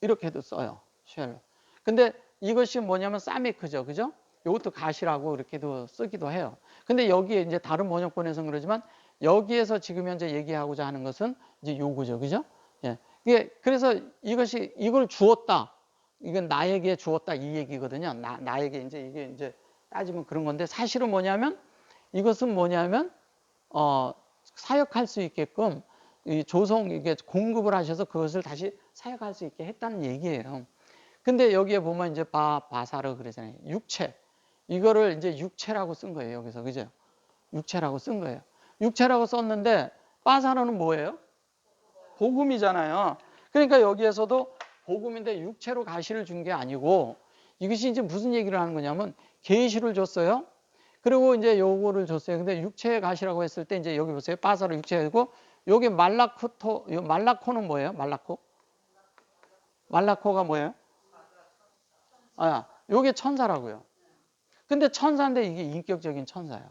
이렇게도 써요. 쉘. 근데 이것이 뭐냐면 사메크죠. 그죠? 이것도 가시라고 이렇게도 쓰기도 해요. 근데 여기에 이제 다른 번역본에서는 그러지만 여기에서 지금 현재 얘기하고자 하는 것은 이제 요거죠. 그죠? 예. 이게 그래서 이것이 이걸 주었다. 이건 나에게 주었다 이 얘기거든요. 나에게 이제 이게 이제 따지면 그런 건데 사실은 뭐냐면 이것은 뭐냐면 사역할 수 있게끔 이 조성 이게 공급을 하셔서 그것을 다시 사역할 수 있게 했다는 얘기예요. 근데 여기에 보면 이제 바사르 그러잖아요. 육체. 이거를 이제 육체라고 쓴 거예요. 여기서. 그죠? 육체라고 쓴 거예요. 육체라고 썼는데 바사르는 뭐예요? 복음이잖아요. 그러니까 여기에서도 복음인데 육체로 가시를 준 게 아니고 이것이 이제 무슨 얘기를 하는 거냐면 계시를 줬어요. 그리고 이제 요거를 줬어요. 근데 육체의 가시라고 했을 때 이제 여기 보세요. 바사르 육체이고 여기 말라코는 뭐예요? 말라코가 뭐예요? 요게 천사라고요. 근데 천사인데 이게 인격적인 천사예요.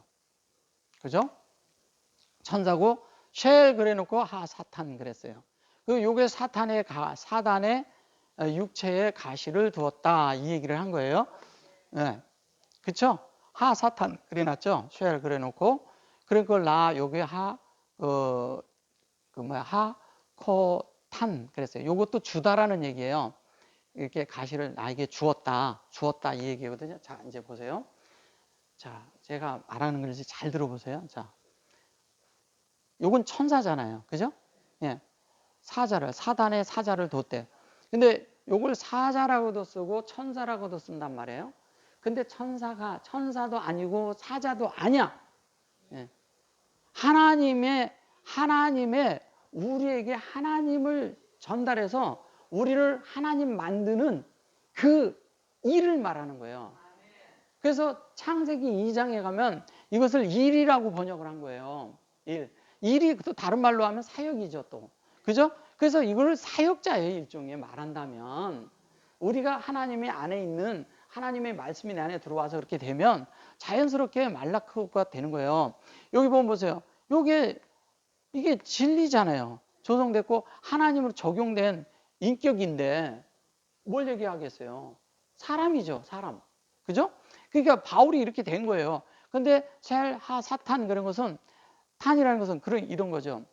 그죠? 천사고 쉘 그래놓고 사탄 그랬어요. 그 요게 사단의 육체의 가시를 두었다 이 얘기를 한 거예요. 네. 그쵸? 사탄 그래놨죠. 쉘 그래놓고 그러니까 요게 하코탄 그랬어요. 요것도 주다라는 얘기예요. 이렇게 가시를 나에게 주었다 이 얘기거든요. 자 이제 보세요. 자 제가 말하는 걸 이제 잘 들어보세요. 자 요건 천사잖아요. 그죠? 예. 사단의 사자를 뒀대. 근데 요걸 사자라고도 쓰고 천사라고도 쓴단 말이에요. 근데 천사도 아니고 사자도 아니야. 예. 하나님의 우리에게 하나님을 전달해서 우리를 하나님 만드는 그 일을 말하는 거예요. 그래서 창세기 2장에 가면 이것을 일이라고 번역을 한 거예요. 일이 또 다른 말로 하면 사역이죠, 또. 그죠? 그래서 이걸 사역자예요, 일종의 말한다면. 우리가 하나님의 안에 있는 하나님의 말씀이 내 안에 들어와서 그렇게 되면 자연스럽게 말라크가 되는 거예요. 여기 보면 보세요. 이게 진리잖아요. 조성됐고 하나님으로 적용된 인격인데 뭘 얘기하겠어요? 사람이죠, 사람. 그죠? 그러니까 바울이 이렇게 된 거예요. 근데 사탄 그런 것은 탄이라는 것은 이런 거죠.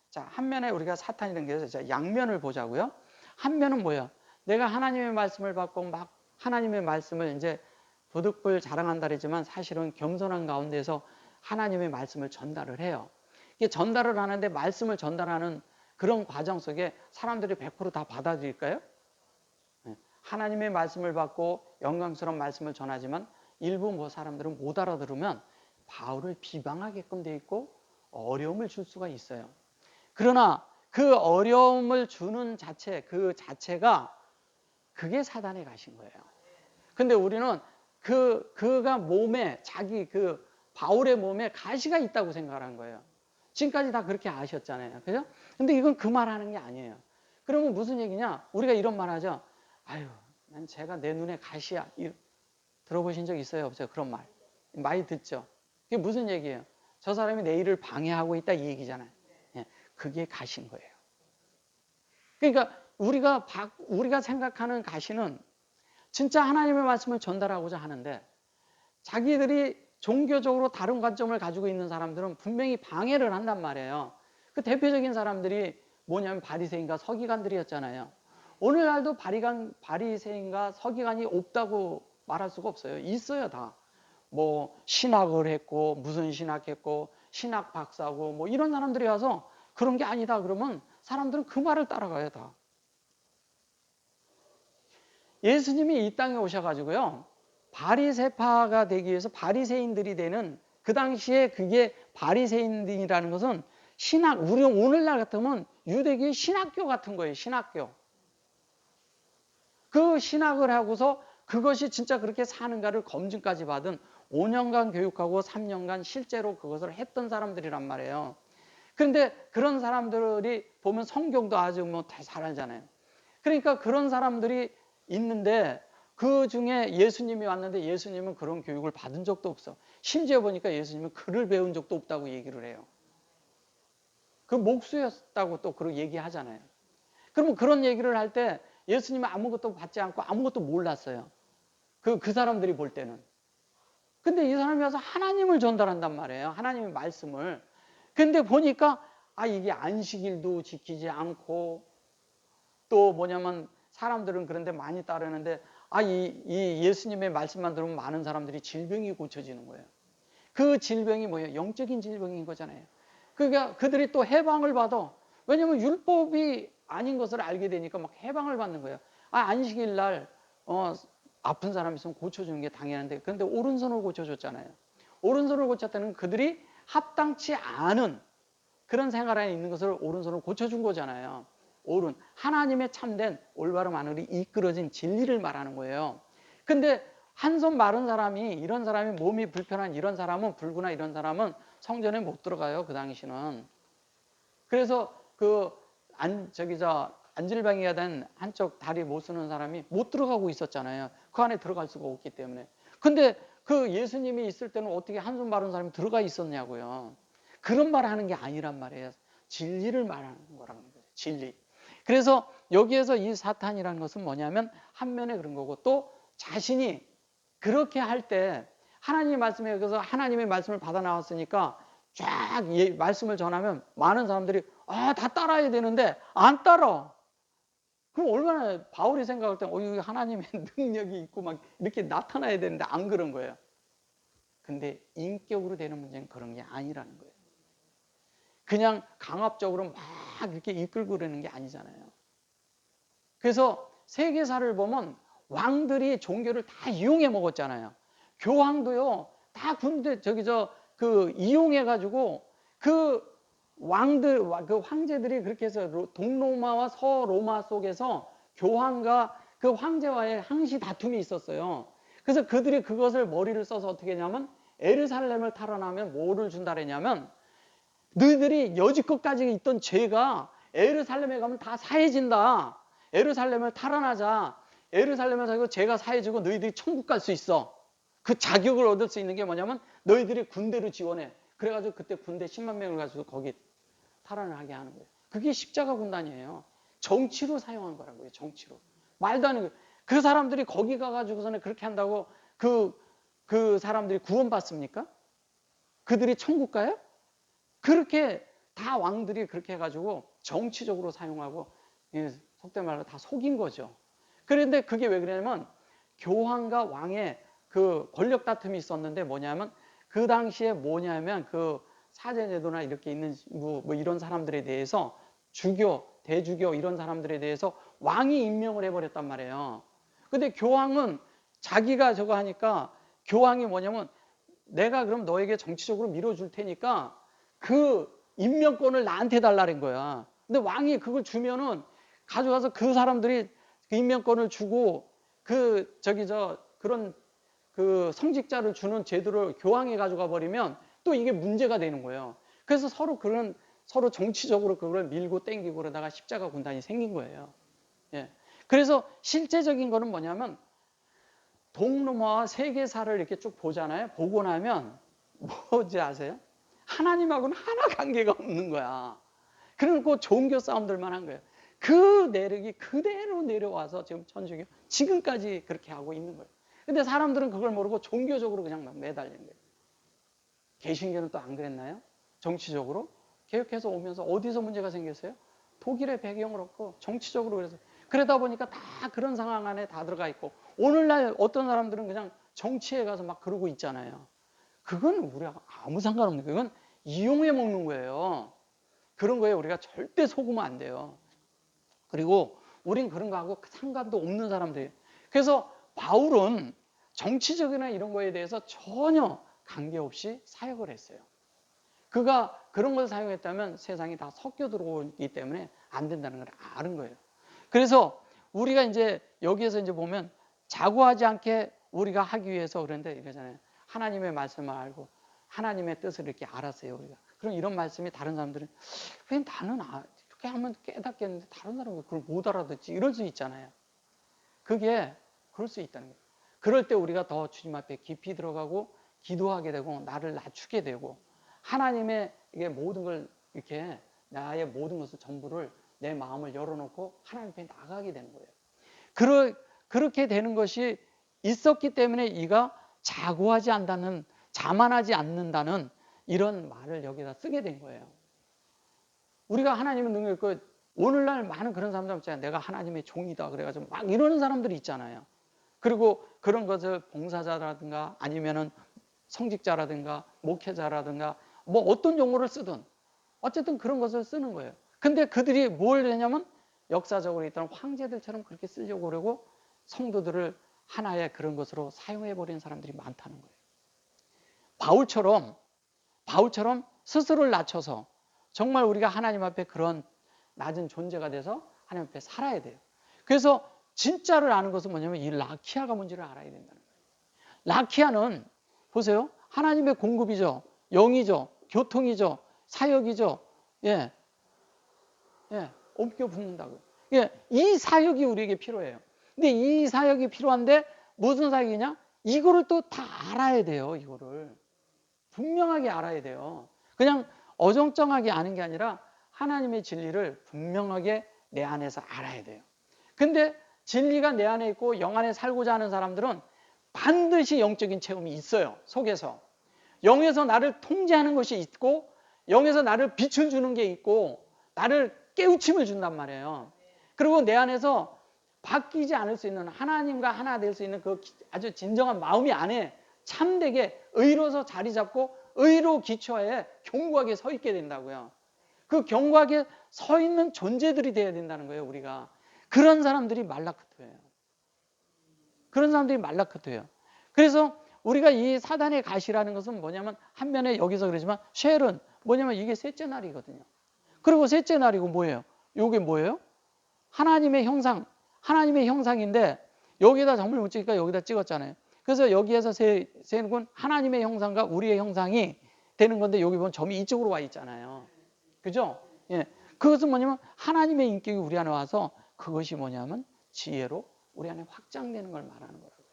자, 한 면에 우리가 사탄이라는 게 있어서 양면을 보자고요. 한 면은 뭐야? 내가 하나님의 말씀을 받고 막 하나님의 말씀을 이제 도둑불 자랑한다 그러지만 사실은 겸손한 가운데서 하나님의 말씀을 전달을 해요. 이게 전달을 하는데 말씀을 전달하는 그런 과정 속에 사람들이 100%다 받아들일까요? 하나님의 말씀을 받고 영광스러운 말씀을 전하지만 일부 사람들은 못 알아들으면 바울을 비방하게끔 돼 있고 어려움을 줄 수가 있어요. 그러나 그 어려움을 주는 자체가 그게 사단에 가신 거예요. 근데 우리는 그가 몸에 바울의 몸에 가시가 있다고 생각한 거예요. 지금까지 다 그렇게 아셨잖아요. 그죠? 근데 이건 그 말하는 게 아니에요. 그러면 무슨 얘기냐? 우리가 이런 말 하죠. 아유, 난 제가 내 눈에 가시야. 들어보신 적 있어요? 없어요? 그런 말. 많이 듣죠? 그게 무슨 얘기예요? 저 사람이 내 일을 방해하고 있다 이 얘기잖아요. 예, 그게 가신 거예요. 그러니까 우리가 생각하는 가시는 진짜 하나님의 말씀을 전달하고자 하는데 자기들이 종교적으로 다른 관점을 가지고 있는 사람들은 분명히 방해를 한단 말이에요. 그 대표적인 사람들이 뭐냐면 바리새인과 서기관들이었잖아요. 오늘날도 바리새인과 서기관이 없다고 말할 수가 없어요. 있어요, 다. 뭐 신학을 했고 무슨 신학했고 신학 박사고 뭐 이런 사람들이 와서 그런 게 아니다 그러면 사람들은 그 말을 따라가요, 다. 예수님이 이 땅에 오셔가지고요. 바리새파가 되기 위해서 바리새인들이 되는 그 당시에 그게 바리새인이라는 것은 우리 오늘날 같으면 유대교의 신학교 같은 거예요. 신학교. 그 신학을 하고서 그것이 진짜 그렇게 사는가를 검증까지 받은 5년간 교육하고 3년간 실제로 그것을 했던 사람들이란 말이에요. 그런데 그런 사람들이 보면 성경도 아주 잘 알잖아요. 그러니까 그런 사람들이 있는데 그 중에 예수님이 왔는데 예수님은 그런 교육을 받은 적도 없어. 심지어 보니까 예수님은 글을 배운 적도 없다고 얘기를 해요. 그 목수였다고 또 그렇게 얘기하잖아요. 그러면 그런 얘기를 할 때 예수님은 아무것도 받지 않고 아무것도 몰랐어요. 그 사람들이 볼 때는. 근데 이 사람이 와서 하나님을 전달한단 말이에요. 하나님의 말씀을. 근데 보니까 이게 안식일도 지키지 않고 또 뭐냐면 사람들은 그런데 많이 따르는데 이 예수님의 말씀만 들으면 많은 사람들이 질병이 고쳐지는 거예요. 그 질병이 뭐예요? 영적인 질병인 거잖아요. 그러니까 그들이 또 해방을 받아. 왜냐면 율법이 아닌 것을 알게 되니까 막 해방을 받는 거예요. 안식일 날 아픈 사람 있으면 고쳐주는 게 당연한데, 그런데 오른손을 고쳐줬잖아요. 오른손을 고쳤다는 그들이 합당치 않은 그런 생활 안에 있는 것을 오른손을 고쳐준 거잖아요. 하나님의 참된 올바른 안으로 이끌어진 진리를 말하는 거예요. 근데 한 손 마른 사람이, 이런 사람이 몸이 불편한 이런 사람은, 불구나 이런 사람은 성전에 못 들어가요. 그 당시는. 그래서 안질병이가 된 한쪽 다리 못 쓰는 사람이 못 들어가고 있었잖아요. 그 안에 들어갈 수가 없기 때문에. 근데 그 예수님이 있을 때는 어떻게 한 손 마른 사람이 들어가 있었냐고요. 그런 말 하는 게 아니란 말이에요. 진리를 말하는 거라는 거예요. 진리. 그래서 여기에서 이 사탄이라는 것은 뭐냐면 한면에 그런 거고, 또 자신이 그렇게 할 때 하나님의 말씀에, 그래서 하나님의 말씀을 받아 나왔으니까 쫙 말씀을 전하면 많은 사람들이 다 따라야 되는데 안 따라. 그럼 얼마나 바울이 생각할 때 이거 하나님의 능력이 있고 막 이렇게 나타나야 되는데 안 그런 거예요. 근데 인격으로 되는 문제는 그런 게 아니라는 거예요. 그냥 강압적으로 막 이렇게 이끌고 그러는 게 아니잖아요. 그래서 세계사를 보면 왕들이 종교를 다 이용해 먹었잖아요. 교황도요, 다 군대 이용해가지고 그 왕들, 그 황제들이 그렇게 해서 동로마와 서로마 속에서 교황과 그 황제와의 항시 다툼이 있었어요. 그래서 그들이 그것을 머리를 써서 어떻게 했냐면, 에르살렘을 탈환하면 뭐를 준다 그랬냐면, 너희들이 여지껏까지 있던 죄가 에르살렘에 가면 다 사해진다. 에르살렘을 탈환하자. 에르살렘에서 죄가 사해지고 너희들이 천국 갈 수 있어. 그 자격을 얻을 수 있는 게 뭐냐면 너희들이 군대를 지원해. 그래가지고 그때 군대 10만 명을 가지고 거기 탈환을 하게 하는 거예요. 그게 십자가 군단이에요. 정치로 사용한 거라고요. 정치로. 말도 안 되는 거예요. 그 사람들이 거기 가가지고서는 그렇게 한다고 그 사람들이 구원받습니까? 그들이 천국 가요? 그렇게 다 왕들이 그렇게 해가지고 정치적으로 사용하고, 속된 말로 다 속인 거죠. 그런데 그게 왜 그러냐면 교황과 왕의 그 권력 다툼이 있었는데, 뭐냐면 그 당시에 뭐냐면 그 사제제도나 이렇게 있는 뭐 이런 사람들에 대해서 주교, 대주교 이런 사람들에 대해서 왕이 임명을 해버렸단 말이에요. 근데 교황은 자기가 저거 하니까, 교황이 뭐냐면 내가 그럼 너에게 정치적으로 밀어줄 테니까 그 임명권을 나한테 달라는 거야. 근데 왕이 그걸 주면은 가져가서 그 사람들이 그 임명권을 주고 그런 그 성직자를 주는 제도를 교황이 가져가 버리면 또 이게 문제가 되는 거예요. 그래서 서로 정치적으로 그걸 밀고 땡기고 그러다가 십자가 군단이 생긴 거예요. 예. 그래서 실제적인 거는 뭐냐면 동로마와 세계사를 이렇게 쭉 보잖아요. 보고 나면 뭐지 아세요? 하나님하고는 하나 관계가 없는 거야. 그리고 종교 싸움들만 한 거예요. 그 내력이 그대로 내려와서 지금 천주교 지금까지 그렇게 하고 있는 거예요. 근데 사람들은 그걸 모르고 종교적으로 그냥 막 매달리는 거예요. 개신교는 또 안 그랬나요? 정치적으로 개혁해서 오면서 어디서 문제가 생겼어요? 독일의 배경을 얻고 정치적으로, 그래서 그러다 보니까 다 그런 상황 안에 다 들어가 있고, 오늘날 어떤 사람들은 그냥 정치에 가서 막 그러고 있잖아요. 그건 우리가 아무 상관없는 거예요. 그건 이용해 먹는 거예요. 그런 거에 우리가 절대 속으면 안 돼요. 그리고 우린 그런 거하고 상관도 없는 사람들이에요. 그래서 바울은 정치적이나 이런 거에 대해서 전혀 관계없이 사역을 했어요. 그가 그런 걸 사용했다면 세상이 다 섞여 들어오기 때문에 안 된다는 걸 아는 거예요. 그래서 우리가 이제 여기에서 이제 보면 자고하지 않게 우리가 하기 위해서 그런데 이러잖아요. 하나님의 말씀을 알고 하나님의 뜻을 이렇게 알았어요, 우리가. 그럼 이런 말씀이 다른 사람들은 왜 나는 이렇게 하면 깨닫겠는데 다른 사람은 그걸 못 알아듣지, 이럴 수 있잖아요. 그게 그럴 수 있다는 거예요. 그럴 때 우리가 더 주님 앞에 깊이 들어가고 기도하게 되고 나를 낮추게 되고, 하나님의 이게 모든 걸 이렇게 나의 모든 것을 전부를 내 마음을 열어놓고 하나님 앞에 나가게 되는 거예요. 그렇게 되는 것이 있었기 때문에 이가 자만하지 않는다는 이런 말을 여기다 쓰게 된 거예요. 우리가 하나님의 능력이 있고, 오늘날 많은 그런 사람들 있잖아요. 내가 하나님의 종이다 그래가지고 막 이러는 사람들이 있잖아요. 그리고 그런 것을 봉사자라든가 아니면은 성직자라든가 목회자라든가 뭐 어떤 용어를 쓰든 어쨌든 그런 것을 쓰는 거예요. 근데 그들이 뭘 했냐면 역사적으로 있던 황제들처럼 그렇게 쓰려고 그러고 성도들을 하나의 그런 것으로 사용해 버리는 사람들이 많다는 거예요. 바울처럼 스스로를 낮춰서 정말 우리가 하나님 앞에 그런 낮은 존재가 돼서 하나님 앞에 살아야 돼요. 그래서 진짜를 아는 것은 뭐냐면 이 라키아가 뭔지를 알아야 된다는 거예요. 라키아는 보세요. 하나님의 공급이죠. 영이죠. 교통이죠. 사역이죠. 예. 옮겨 붓는다고요. 예. 이 사역이 우리에게 필요해요. 근데 이 사역이 필요한데 무슨 사역이냐? 이거를 또 다 알아야 돼요. 이거를. 분명하게 알아야 돼요. 그냥 어정쩡하게 아는 게 아니라 하나님의 진리를 분명하게 내 안에서 알아야 돼요. 근데 진리가 내 안에 있고 영 안에 살고자 하는 사람들은 반드시 영적인 체험이 있어요. 속에서. 영에서 나를 통제하는 것이 있고 영에서 나를 빛을 주는 게 있고 나를 깨우침을 준단 말이에요. 그리고 내 안에서 바뀌지 않을 수 있는 하나님과 하나 될 수 있는 그 아주 진정한 마음이 안에 참되게 의로서 자리 잡고 의로 기초하에 견고하게 서 있게 된다고요. 그 견고하게 서 있는 존재들이 돼야 된다는 거예요. 우리가. 그런 사람들이 말라크토예요. 그런 사람들이 말라크토예요. 그래서 우리가 이 사단의 가시라는 것은 뭐냐면 한 면에 여기서 그러지만 쉘은 뭐냐면 이게 셋째 날이거든요. 그리고 셋째 날이고 뭐예요? 이게 뭐예요? 하나님의 형상, 하나님의 형상인데 여기에다 점을 못 찍으니까 여기다 찍었잖아요. 그래서 여기에서 세는 건 하나님의 형상과 우리의 형상이 되는 건데 여기 보면 점이 이쪽으로 와 있잖아요. 그죠? 예. 그것은 뭐냐면 하나님의 인격이 우리 안에 와서 그것이 뭐냐면 지혜로 우리 안에 확장되는 걸 말하는 거라고요.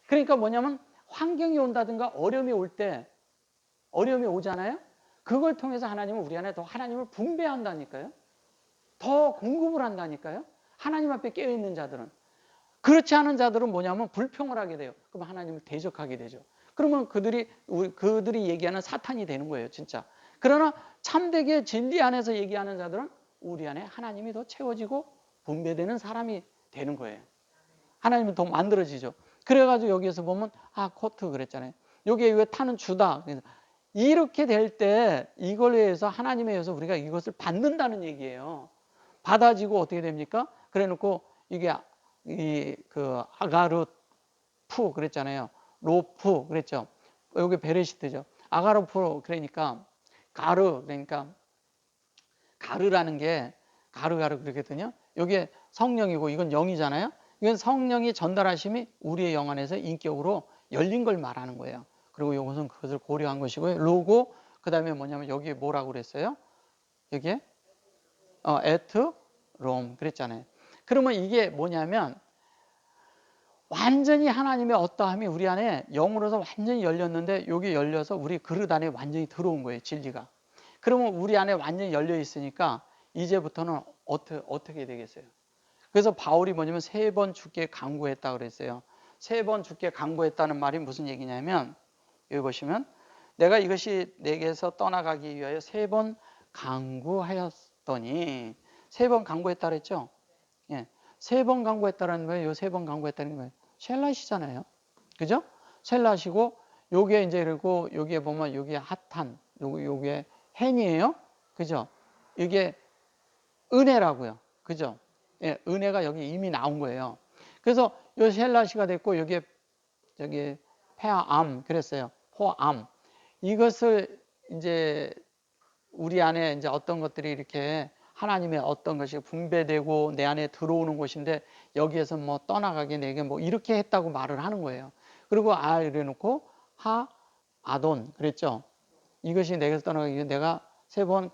그러니까 뭐냐면 환경이 온다든가 어려움이 올 때 어려움이 오잖아요. 그걸 통해서 하나님은 우리 안에 더 하나님을 분배한다니까요. 더 공급을 한다니까요. 하나님 앞에 깨어있는 자들은. 그렇지 않은 자들은 뭐냐면 불평을 하게 돼요. 그럼 하나님을 대적하게 되죠. 그러면 그들이 얘기하는 사탄이 되는 거예요. 진짜. 그러나 참되게 진리 안에서 얘기하는 자들은 우리 안에 하나님이 더 채워지고 분배되는 사람이 되는 거예요. 하나님은 더 만들어지죠. 그래가지고 여기에서 보면 코트 그랬잖아요. 여기에 왜 타는 주다. 이렇게 될 때 이걸 위해서 하나님에 의해서 우리가 이것을 받는다는 얘기예요. 받아지고 어떻게 됩니까? 그래놓고 이게 그 아가르푸 그랬잖아요. 로프 그랬죠. 여기 베레시트죠. 아가르푸 그러니까 그러니까 가르라는 게 가르 그러거든요. 이게 성령이고 이건 영이잖아요. 이건 성령이 전달하심이 우리의 영 안에서 인격으로 열린 걸 말하는 거예요. 그리고 이것은 그것을 고려한 것이고요. 로고 그다음에 뭐냐면 여기에 뭐라고 그랬어요? 여기에 에트 롬 그랬잖아요. 그러면 이게 뭐냐면 완전히 하나님의 어떠함이 우리 안에 영으로서 완전히 열렸는데 여기 열려서 우리 그릇 안에 완전히 들어온 거예요. 진리가. 그러면 우리 안에 완전히 열려 있으니까 이제부터는 어떻게 되겠어요? 그래서 바울이 뭐냐면 3번 주께 간구했다 그랬어요. 3번 주께 간구했다는 말이 무슨 얘기냐면 여기 보시면 내가 이것이 내게서 떠나가기 위하여 3번 간구하였더니 3번 간구했다 그랬죠? 예. 3번 간구했다는 거예요. 요 3번 간구했다는 거예요. 셀라시잖아요. 그죠? 셀라시고 요게 이제 그리고 여기에 보면 여기에 핫한 요게 헨이에요. 그죠? 이게 은혜라고요. 그죠? 예, 은혜가 여기 이미 나온 거예요. 그래서 요 셀라시가 됐고 여기에 저기 페아암 그랬어요. 포암. 이것을 이제 우리 안에 이제 어떤 것들이 이렇게 하나님의 어떤 것이 분배되고 내 안에 들어오는 곳인데 여기에서 뭐 떠나가게 내게 뭐 이렇게 했다고 말을 하는 거예요. 그리고 이래 놓고 아돈 그랬죠. 이것이 내게서 떠나가기 위해 내가 3번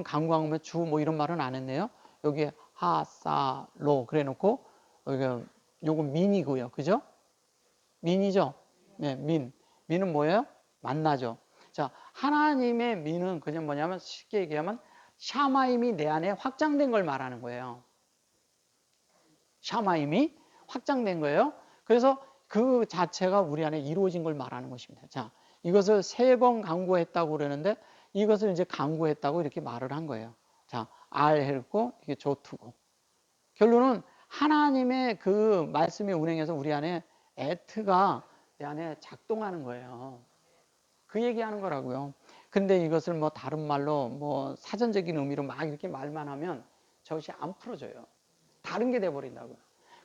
강구하면 주 뭐 이런 말은 안 했네요. 여기 하사로 그래 놓고 여기 요건 민이고요. 그죠? 민이죠? 네, 민은 뭐예요? 만나죠. 자, 하나님의 민은 그냥 뭐냐면 쉽게 얘기하면 샤마임이 내 안에 확장된 걸 말하는 거예요. 샤마임이 확장된 거예요. 그래서 그 자체가 우리 안에 이루어진 걸 말하는 것입니다. 자, 이것을 3번 강구했다고 그러는데 이것을 이제 강구했다고 이렇게 말을 한 거예요. 자, 알헬고 이게 조투고. 결론은 하나님의 그 말씀이 운행해서 우리 안에 에트가 내 안에 작동하는 거예요. 그 얘기하는 거라고요. 근데 이것을 뭐 다른 말로 뭐 사전적인 의미로 막 이렇게 말만 하면 저것이 안 풀어져요. 다른 게 돼버린다고요.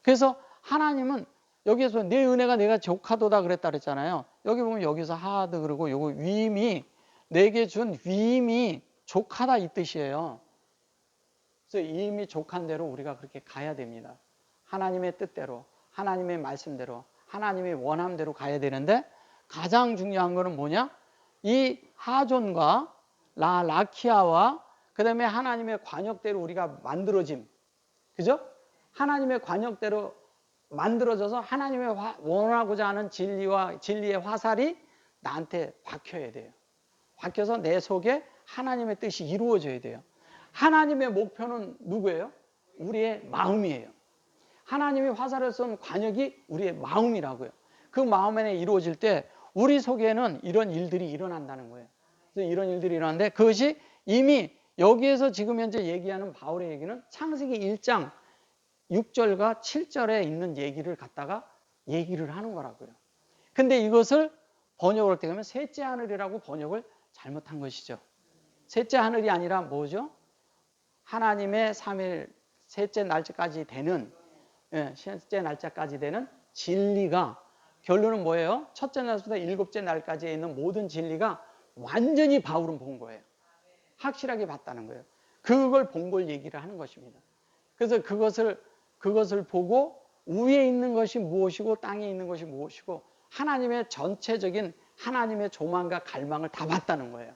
그래서 하나님은 여기에서 내 은혜가 내가 족하도다 그랬다 그랬잖아요. 여기 보면 여기서 하드 그러고 요거 위임이 내게 준 위임이 족하다 이 뜻이에요. 그래서 이미 족한 대로 우리가 그렇게 가야 됩니다. 하나님의 뜻대로, 하나님의 말씀대로, 하나님의 원함대로 가야 되는데 가장 중요한 거는 뭐냐? 이 하존과 라키아와 그 다음에 하나님의 관역대로 우리가 만들어짐. 그죠? 하나님의 관역대로 만들어져서 하나님의 원하고자 하는 진리의 화살이 나한테 박혀야 돼요. 박혀서 내 속에 하나님의 뜻이 이루어져야 돼요. 하나님의 목표는 누구예요? 우리의 마음이에요. 하나님이 화살을 쏜 관역이 우리의 마음이라고요. 그 마음 안에 이루어질 때 우리 속에는 이런 일들이 일어난다는 거예요. 그래서 이런 일들이 일어나는데 그것이 이미 여기에서 지금 현재 얘기하는 바울의 얘기는 창세기 1장 6절과 7절에 있는 얘기를 갖다가 얘기를 하는 거라고요. 근데 이것을 번역을 할 때 보면 셋째 하늘이라고 번역을 잘못한 것이죠. 셋째 하늘이 아니라 뭐죠? 하나님의 3일 셋째 날짜까지 되는 셋째 날짜까지 되는 진리가 결론은 뭐예요? 첫째 날부터 7째 날까지 있는 모든 진리가 완전히 바울은 본 거예요. 확실하게 봤다는 거예요. 그걸 본 걸 얘기를 하는 것입니다. 그래서 그것을 보고 위에 있는 것이 무엇이고 땅에 있는 것이 무엇이고 하나님의 전체적인 하나님의 조망과 갈망을 다 봤다는 거예요.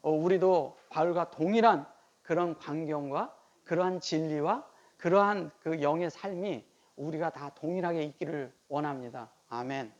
우리도 바울과 동일한 그런 광경과 그러한 진리와 그러한 그 영의 삶이 우리가 다 동일하게 있기를 원합니다. 아멘.